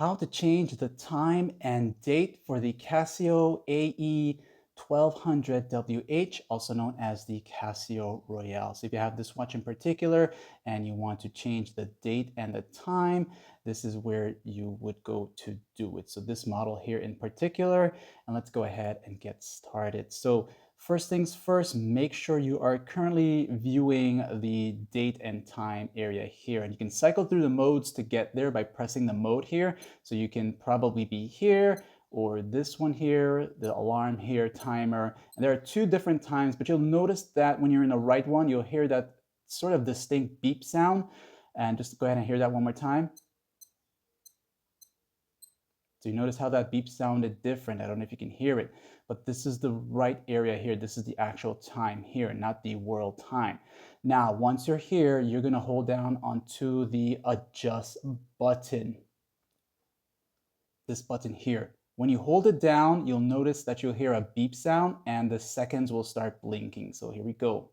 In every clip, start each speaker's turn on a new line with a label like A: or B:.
A: how to change the time and date for the Casio AE-1200WH, also known as the Casio Royale. So if you have this watch in particular and you want to change the date and the time, this is where you would go to do it. So this model here in particular, and let's go ahead and get started. So first things first, make sure you are currently viewing the date and time area here. And you can cycle through the modes to get there by pressing the mode here. So you can probably be here or this one here, the alarm here, timer. And there are two different times, but you'll notice that when you're in the right one, you'll hear that sort of distinct beep sound. And just go ahead and hear that one more time. So you notice how that beep sounded different. I don't know if you can hear it, but this is the right area here. This is the actual time here, not the world time. Now, once you're here, you're gonna hold down onto the adjust button. This button here. When you hold it down, you'll notice that you'll hear a beep sound and the seconds will start blinking. So here we go.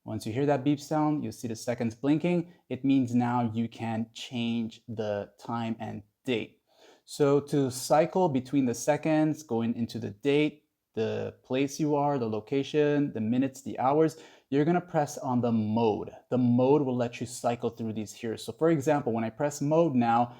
A: Once you hear that beep sound, you'll see the seconds blinking. It means now you can change the time and date. So to cycle between the seconds, going into the date, the place you are, the location, the minutes, the hours, you're gonna press on the mode. The mode will let you cycle through these here. So for example, when I press mode now,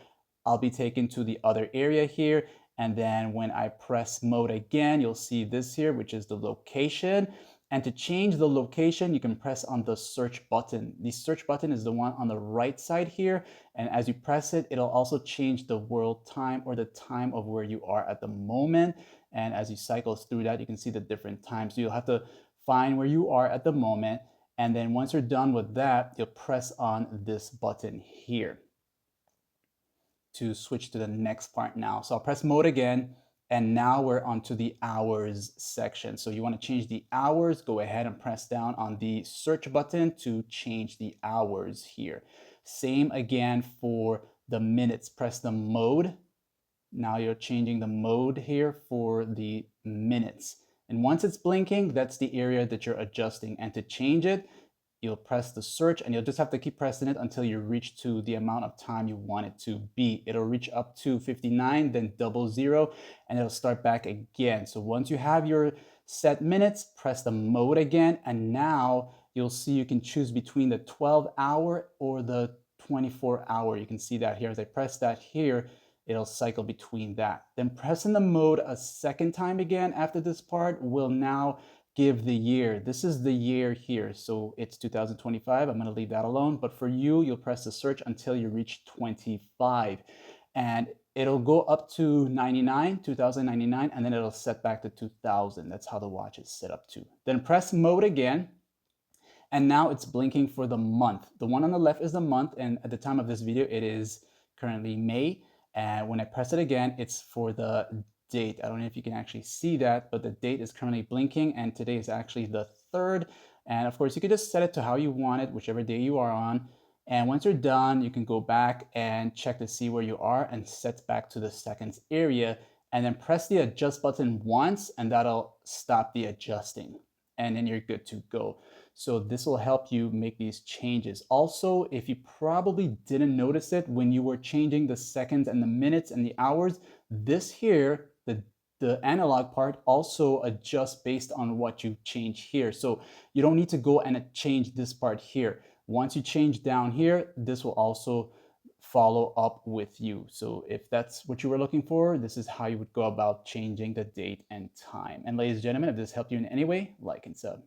A: I'll be taken to the other area here. And then when I press mode again, you'll see this here, which is the location. And to change the location, you can press on the search button. The search button is the one on the right side here. And as you press it, it'll also change the world time or the time of where you are at the moment. And as you cycle through that, you can see the different times. So you'll have to find where you are at the moment. And then once you're done with that, you'll press on this button here to switch to the next part now. So I'll press mode again. And now we're onto the hours section. So you want to change the hours, go ahead and press down on the search button to change the hours here. Same again for the minutes. Press the mode. Now you're changing the mode here for the minutes. And once it's blinking, that's the area that you're adjusting. And to change it, you'll press the search and you'll just have to keep pressing it until you reach to the amount of time you want it to be. It'll reach up to 59, then 00, and it'll start back again. So once you have your set minutes, press the mode again, and now you'll see you can choose between the 12-hour or the 24-hour. You can see that here. As I press that here, it'll cycle between that. Then pressing the mode a second time again after this part will now give the year. This is the year here. So it's 2025. I'm going to leave that alone. But for you, you'll press the search until you reach 25. And it'll go up to 99, 2099, and then it'll set back to 2000. That's how the watch is set up to. Then press mode again. And now it's blinking for the month. The one on the left is the month. And at the time of this video, it is currently May. And when I press it again, it's for the date. I don't know if you can actually see that, but the date is currently blinking and today is actually the 3rd. And of course, you could just set it to how you want it, whichever day you are on. And once you're done, you can go back and check to see where you are and set back to the seconds area. And then press the adjust button once and that'll stop the adjusting. And then you're good to go. So this will help you make these changes. Also, if you probably didn't notice it when you were changing the seconds and the minutes and the hours, this here, the analog part also adjusts based on what you change here. So you don't need to go and change this part here. Once you change down here, this will also follow up with you. So if that's what you were looking for, this is how you would go about changing the date and time. And ladies and gentlemen, if this helped you in any way, like and sub.